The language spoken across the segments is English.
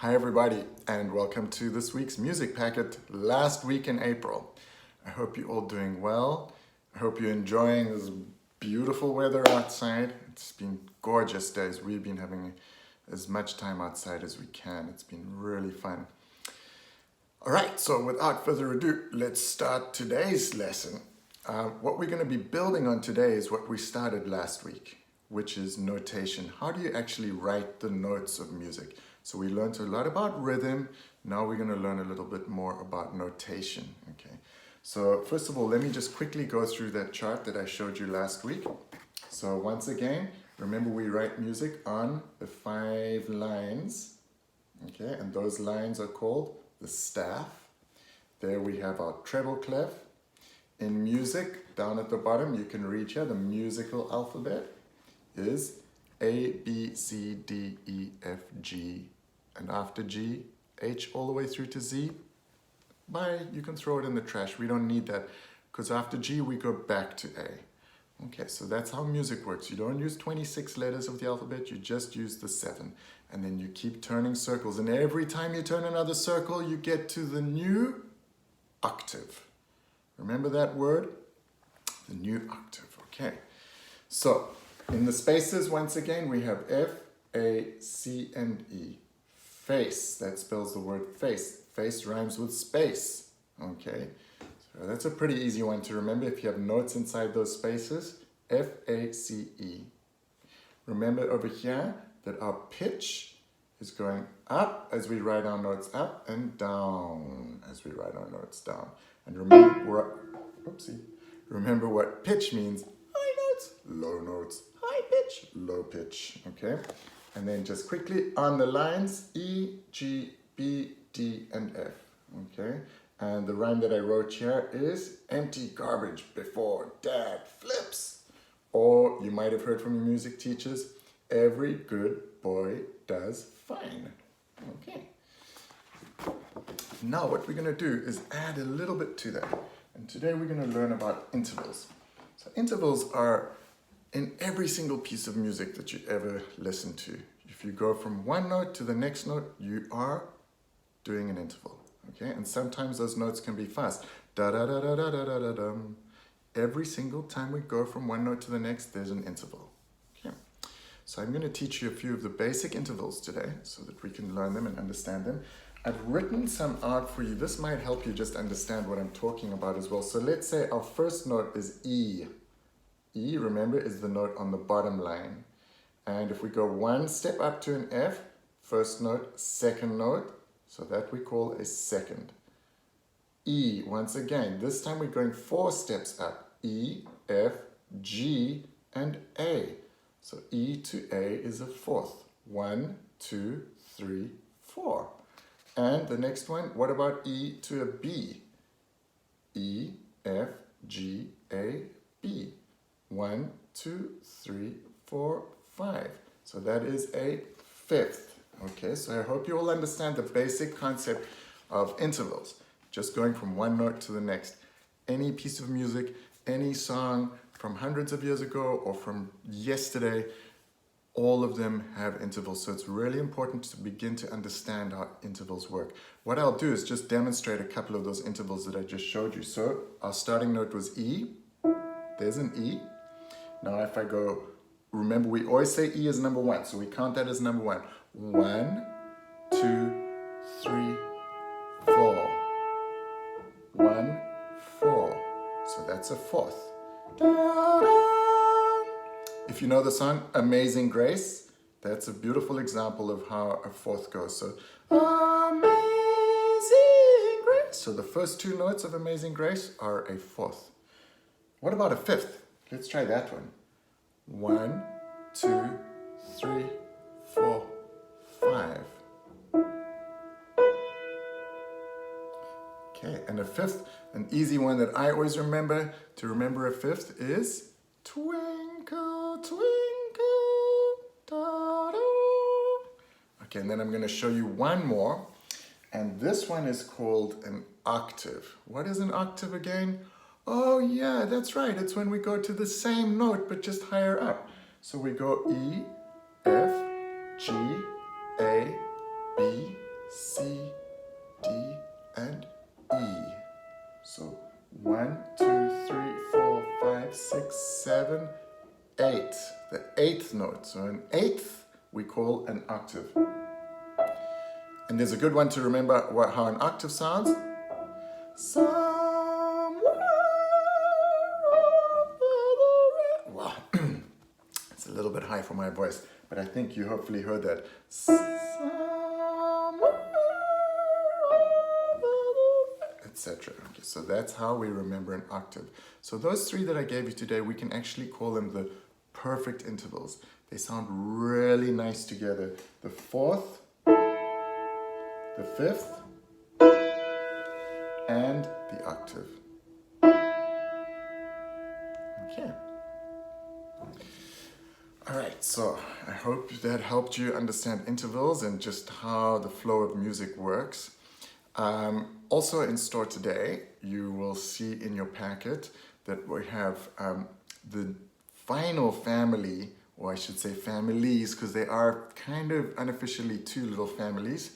Hi everybody, and welcome to this week's music packet last week in April. I hope you're all doing well. I hope you're enjoying this beautiful weather outside. It's been gorgeous days. We've been having as much time outside as we can. It's been really fun. All right, so without further ado, let's start today's lesson. What we're going to be building on today is what we started last week, which is notation. How do you actually write the notes of music? So we learned a lot about rhythm. Now we're going to learn a little bit more about notation. Okay. So first of all, let me just quickly go through that chart that I showed you last week. So once again, remember we write music on the 5 lines. Okay, and those lines are called the staff. There we have our treble clef. In music, down at the bottom, you can read here the musical alphabet is A, B, C, D, E, F, G. And after G, H all the way through to Z. Bye, you can throw it in the trash. We don't need that because after G, we go back to A. Okay, so that's how music works. You don't use 26 letters of the alphabet, you just use the 7. And then you keep turning circles. And every time you turn another circle, you get to the new octave. Remember that word? The new octave, okay. So, in the spaces, once again, we have F, A, C, and E. Face, that spells the word face. Face rhymes with space, okay. So that's a pretty easy one to remember if you have notes inside those spaces. F, A, C, E. Remember over here that our pitch is going up as we write our notes up and down as we write our notes down. And remember what pitch means. High notes, low notes, high pitch, low pitch, okay? And then just quickly on the lines, E, G, B, D, and F, okay? And the rhyme that I wrote here is empty garbage before dad flips. Or you might have heard from your music teachers, every good boy does fine, okay? Now what we're going to do is add a little bit to that. And today we're going to learn about intervals. So intervals are in every single piece of music that you ever listen to. If you go from one note to the next note, you are doing an interval, okay? And sometimes those notes can be fast. Da-da-da-da-da-da-da-dum. Every single time we go from one note to the next, there's an interval, okay? So I'm going to teach you a few of the basic intervals today so that we can learn them and understand them. I've written some out for you. This might help you just understand what I'm talking about as well. So let's say our first note is E. E, remember, is the note on the bottom line. And if we go one step up to an F, first note, second note, so that we call a second. E, once again, this time we're going 4 steps up. E, F, G, and A. So E to A is a 4th. 1, 2, 3, 4. And the next one, what about E to a B? E, F, G, A, B. 1, 2, 3, 4, 5. So that is a 5th. Okay, so I hope you all understand the basic concept of intervals. Just going from one note to the next. Any piece of music, any song from hundreds of years ago or from yesterday, all of them have intervals. So it's really important to begin to understand how intervals work. What I'll do is just demonstrate a couple of those intervals that I just showed you. So our starting note was E. There's an E. Now if I go, remember we always say E is number 1, so we count that as number 1. 1, 2, 3, 4. 1, 4. So that's a 4th. If you know the song Amazing Grace, that's a beautiful example of how a 4th goes. So Amazing Grace. So the first 2 notes of Amazing Grace are a 4th. What about a 5th? Let's try that one. 1, 2, 3, 4, 5. Okay, and a 5th, an easy one that I always remember to remember a 5th is Twinkle, twinkle, da-da. Okay, and then I'm going to show you one more, and this one is called an octave. What is an octave again? Oh yeah, that's right. It's when we go to the same note, but just higher up. So we go E, F, G, A, B, So an eighth we call an octave. And there's a good one to remember how an octave sounds. Wow, it's a little bit high for my voice, but I think you hopefully heard that. Etc. Okay, so that's how we remember an octave. So those three that I gave you today, we can actually call them the perfect intervals. They sound really nice together. The fourth, the fifth, and the octave. Okay. All right, so I hope that helped you understand intervals and just how the flow of music works. Also in store today, you will see in your packet that we have the final family, or I should say families, because they are kind of unofficially two little families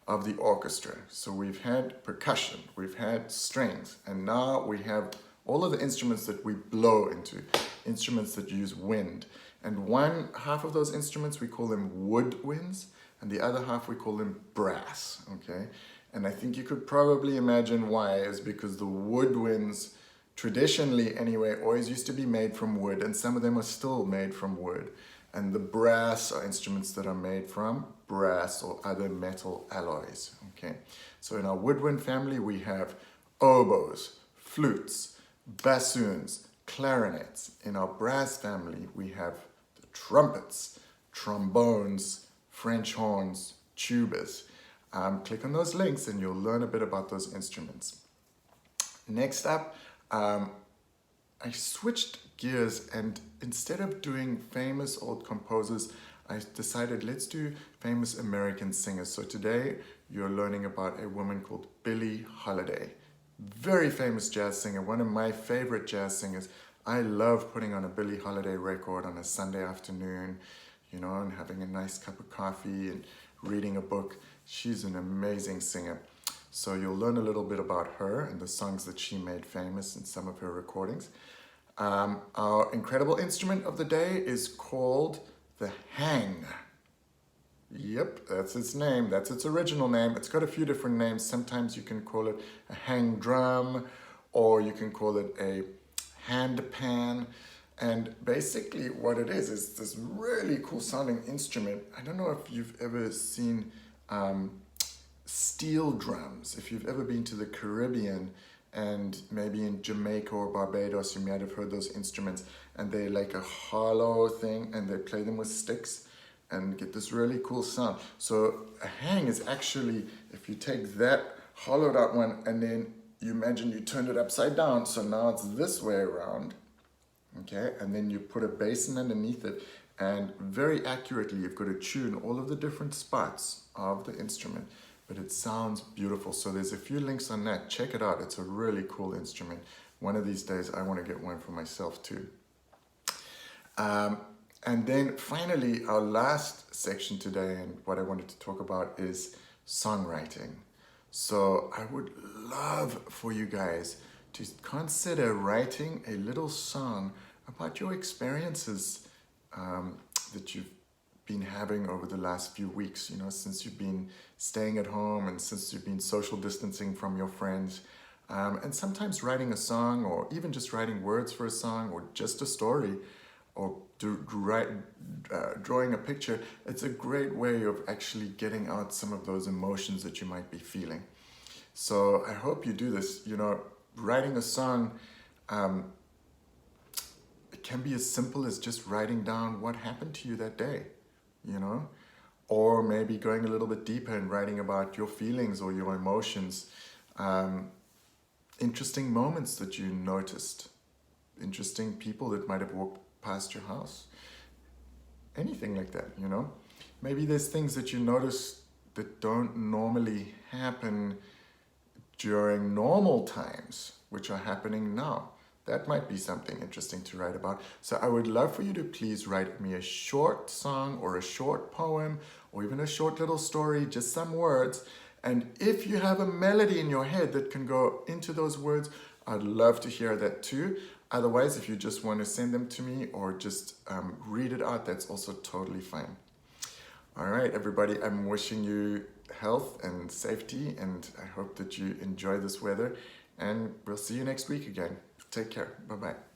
of the orchestra. So we've had percussion, we've had strings, and now we have all of the instruments that we blow into, instruments that use wind. And one half of those instruments, we call them woodwinds, and the other half we call them brass, okay? And I think you could probably imagine why, is because the woodwinds, traditionally anyway, always used to be made from wood, and some of them are still made from wood. And the brass are instruments that are made from brass or other metal alloys, okay? So in our woodwind family, we have oboes, flutes, bassoons, clarinets. In our brass family, we have the trumpets, trombones, French horns, tubas. Click on those links and you'll learn a bit about those instruments. Next up, I switched gears, and instead of doing famous old composers, I decided let's do famous American singers. So today you're learning about a woman called Billie Holiday. Very famous jazz singer, one of my favorite jazz singers. I love putting on a Billie Holiday record on a Sunday afternoon, you know, and having a nice cup of coffee and reading a book. She's an amazing singer. So you'll learn a little bit about her and the songs that she made famous in some of her recordings. Our incredible instrument of the day is called the hang. Yep, that's its name. That's its original name. It's got a few different names. Sometimes you can call it a hang drum, or you can call it a hand pan. And basically what it is this really cool sounding instrument. I don't know if you've ever seen steel drums. If you've ever been to the Caribbean and maybe in Jamaica or Barbados, you might have heard those instruments, and they're like a hollow thing, and they play them with sticks and get this really cool sound. So a hang is actually, if you take that hollowed out one and then you imagine you turned it upside down, so now it's this way around, okay? And then you put a basin underneath it, and very accurately you've got to tune all of the different spots of the instrument, but it sounds beautiful. So there's a few links on that. Check it out. It's a really cool instrument. One of these days I want to get one for myself too. And then finally, our last section today, and what I wanted to talk about, is songwriting. So I would love for you guys to consider writing a little song about your experiences that you've been having over the last few weeks, you know, since you've been staying at home and since you've been social distancing from your friends. And sometimes writing a song, or even just writing words for a song, or just a story, or drawing a picture, it's a great way of actually getting out some of those emotions that you might be feeling. So I hope you do this. You know, writing a song, it can be as simple as just writing down what happened to you that day, you know, or maybe going a little bit deeper and writing about your feelings or your emotions, interesting moments that you noticed, interesting people that might have walked past your house, anything like that, you know. Maybe there's things that you notice that don't normally happen during normal times, which are happening now. That might be something interesting to write about. So I would love for you to please write me a short song or a short poem or even a short little story, just some words. And if you have a melody in your head that can go into those words, I'd love to hear that too. Otherwise, if you just want to send them to me or just read it out, that's also totally fine. All right, everybody, I'm wishing you health and safety, and I hope that you enjoy this weather, and we'll see you next week again. Take care. Bye-bye.